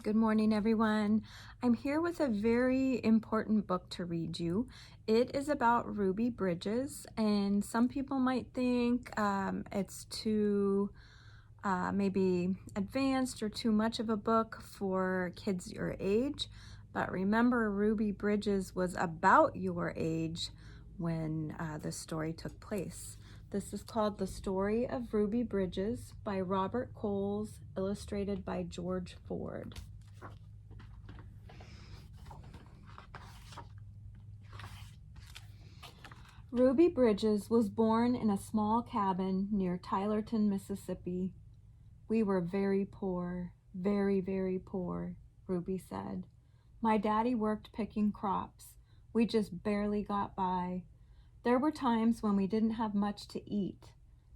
Good morning, everyone. I'm here with a very important book to read you. It is about Ruby Bridges, and some people might think it's too maybe advanced or too much of a book for kids your age. But remember, Ruby Bridges was about your age when the story took place. This is called The Story of Ruby Bridges by Robert Coles, illustrated by George Ford. Ruby Bridges was born in a small cabin near Tylerton, Mississippi. We were very poor, very, very poor, Ruby said. My daddy worked picking crops. We just barely got by. There were times when we didn't have much to eat.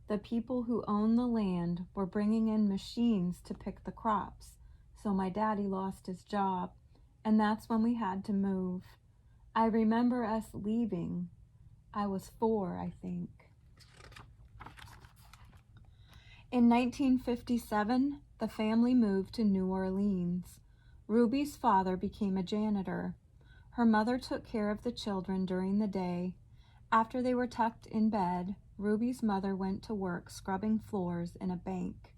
The people who owned the land were bringing in machines to pick the crops, so my daddy lost his job, and that's when we had to move. I remember us leaving. I was 4, I think. In 1957, the family moved to New Orleans. Ruby's father became a janitor. Her mother took care of the children during the day. After they were tucked in bed, Ruby's mother went to work scrubbing floors in a bank.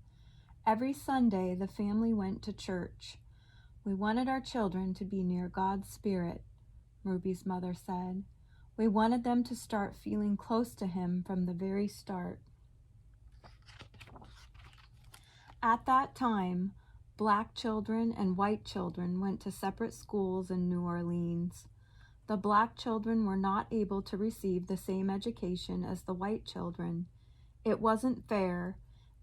Every Sunday, the family went to church. We wanted our children to be near God's Spirit, Ruby's mother said. We wanted them to start feeling close to Him from the very start. At that time, black children and white children went to separate schools in New Orleans. The black children were not able to receive the same education as the white children. It wasn't fair,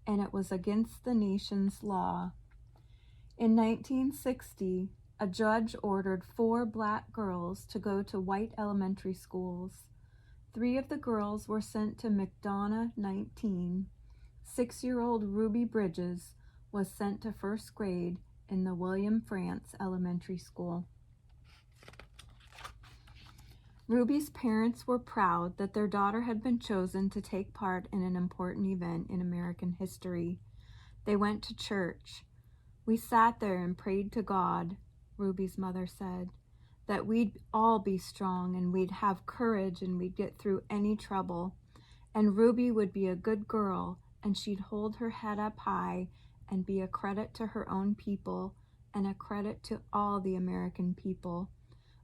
and it was against the nation's law. In 1960, a judge ordered 4 black girls to go to white elementary schools. 3 of the girls were sent to McDonough 19. 6-year-old Ruby Bridges was sent to first grade in the William Frantz Elementary School. Ruby's parents were proud that their daughter had been chosen to take part in an important event in American history. They went to church. We sat there and prayed to God, Ruby's mother said, that we'd all be strong and we'd have courage and we'd get through any trouble. And Ruby would be a good girl and she'd hold her head up high and be a credit to her own people and a credit to all the American people.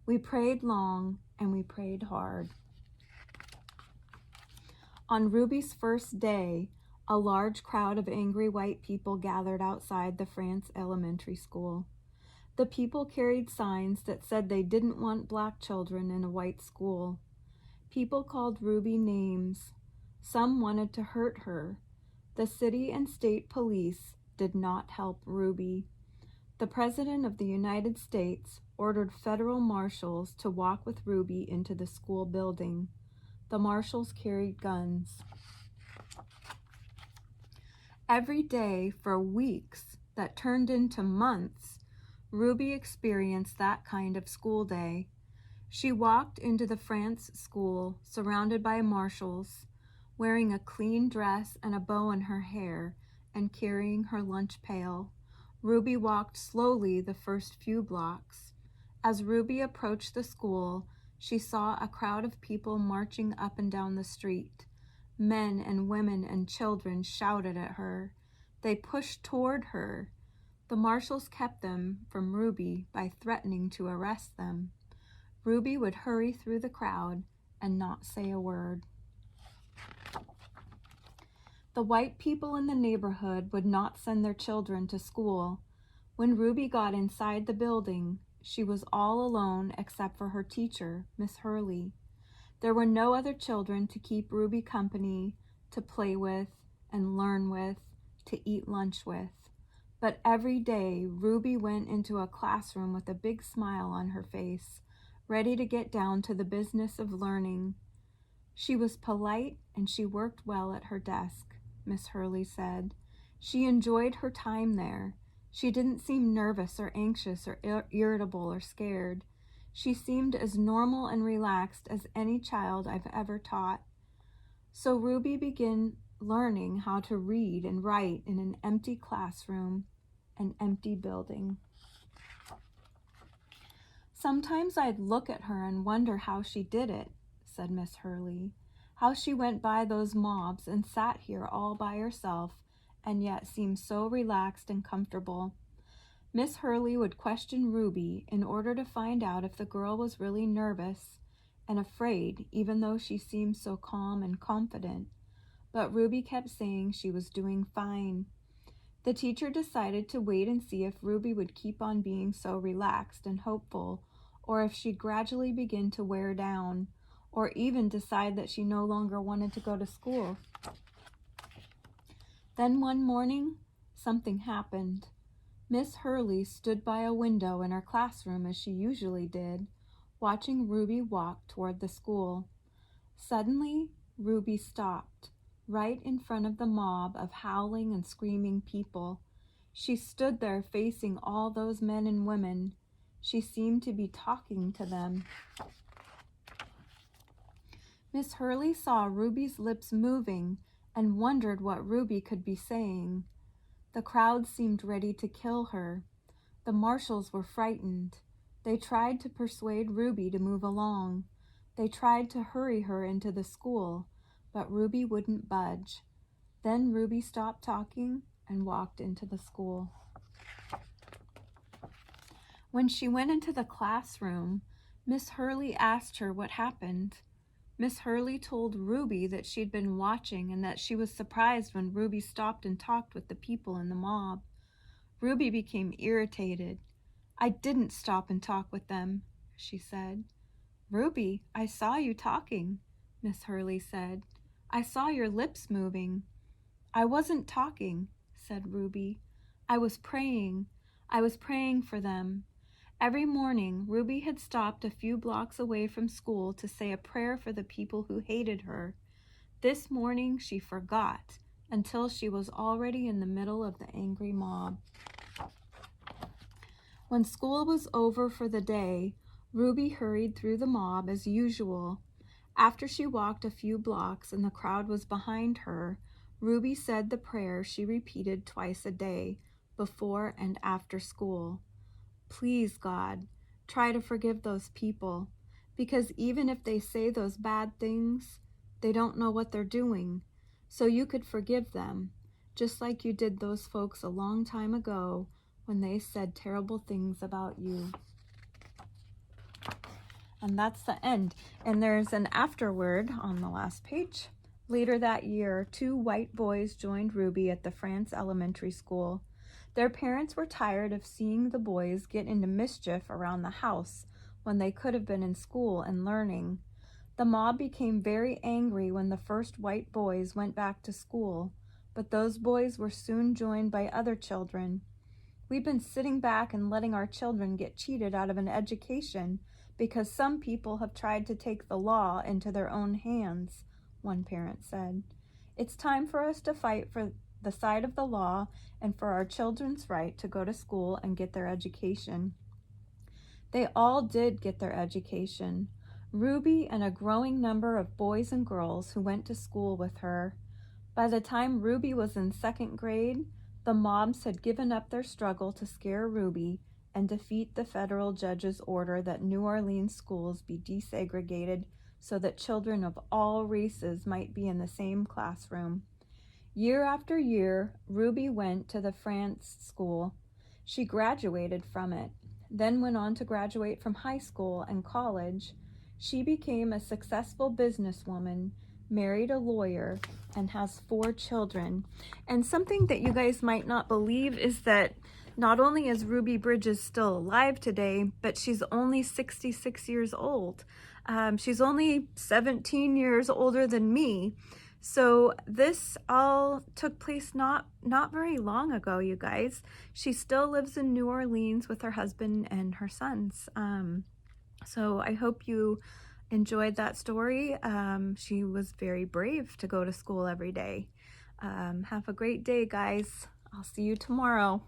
We prayed long and we prayed hard. On Ruby's first day, a large crowd of angry white people gathered outside the Frantz Elementary School. The people carried signs that said they didn't want black children in a white school. People called Ruby names. Some wanted to hurt her. The city and state police did not help Ruby. The President of the United States ordered federal marshals to walk with Ruby into the school building. The marshals carried guns. Every day for weeks that turned into months, Ruby experienced that kind of school day. She walked into the Frantz school surrounded by marshals, wearing a clean dress and a bow in her hair and carrying her lunch pail. Ruby walked slowly the first few blocks. As Ruby approached the school, she saw a crowd of people marching up and down the street. Men and women and children shouted at her. They pushed toward her. The marshals kept them from Ruby by threatening to arrest them. Ruby would hurry through the crowd and not say a word. The white people in the neighborhood would not send their children to school. When Ruby got inside the building, she was all alone except for her teacher, Miss Hurley. There were no other children to keep Ruby company, to play with and learn with, to eat lunch with. But every day, Ruby went into a classroom with a big smile on her face, ready to get down to the business of learning. She was polite and she worked well at her desk, Miss Hurley said. She enjoyed her time there. She didn't seem nervous or anxious or irritable or scared. She seemed as normal and relaxed as any child I've ever taught. So Ruby began learning how to read and write in an empty classroom, an empty building. Sometimes I'd look at her and wonder how she did it, said Miss Hurley. How she went by those mobs and sat here all by herself and yet seemed so relaxed and comfortable. Miss Hurley would question Ruby in order to find out if the girl was really nervous and afraid, even though she seemed so calm and confident. But Ruby kept saying she was doing fine. The teacher decided to wait and see if Ruby would keep on being so relaxed and hopeful, or if she'd gradually begin to wear down, or even decide that she no longer wanted to go to school. Then one morning, something happened. Miss Hurley stood by a window in her classroom as she usually did, watching Ruby walk toward the school. Suddenly, Ruby stopped, right in front of the mob of howling and screaming people. She stood there facing all those men and women. She seemed to be talking to them. Miss Hurley saw Ruby's lips moving and wondered what Ruby could be saying. The crowd seemed ready to kill her. The marshals were frightened. They tried to persuade Ruby to move along. They tried to hurry her into the school, but Ruby wouldn't budge. Then Ruby stopped talking and walked into the school. When she went into the classroom, Miss Hurley asked her what happened. Miss Hurley told Ruby that she'd been watching and that she was surprised when Ruby stopped and talked with the people in the mob. Ruby became irritated. "I didn't stop and talk with them," she said. "Ruby, I saw you talking," Miss Hurley said. "I saw your lips moving." "I wasn't talking," said Ruby. "I was praying. I was praying for them." Every morning, Ruby had stopped a few blocks away from school to say a prayer for the people who hated her. This morning, she forgot until she was already in the middle of the angry mob. When school was over for the day, Ruby hurried through the mob as usual. After she walked a few blocks and the crowd was behind her, Ruby said the prayer she repeated twice a day, before and after school. "Please, God, try to forgive those people, because even if they say those bad things, they don't know what they're doing. So you could forgive them, just like you did those folks a long time ago when they said terrible things about you." And that's the end. And there's an afterword on the last page. Later that year, 2 white boys joined Ruby at the France Elementary School. Their parents were tired of seeing the boys get into mischief around the house when they could have been in school and learning. The mob became very angry when the first white boys went back to school, but those boys were soon joined by other children. "We've been sitting back and letting our children get cheated out of an education because some people have tried to take the law into their own hands," one parent said. "It's time for us to fight for the side of the law and for our children's right to go to school and get their education." They all did get their education. Ruby and a growing number of boys and girls who went to school with her. By the time Ruby was in 2nd grade, the mobs had given up their struggle to scare Ruby and defeat the federal judge's order that New Orleans schools be desegregated so that children of all races might be in the same classroom. Year after year, Ruby went to the France school. She graduated from it, then went on to graduate from high school and college. She became a successful businesswoman, married a lawyer, and has 4 children. And something that you guys might not believe is that not only is Ruby Bridges still alive today, but she's only 66 years old. She's only 17 years older than me. So this all took place not very long ago, you guys. She still lives in New Orleans with her husband and her sons. So I hope you enjoyed that story. She was very brave to go to school every day. Have a great day, guys. I'll see you tomorrow.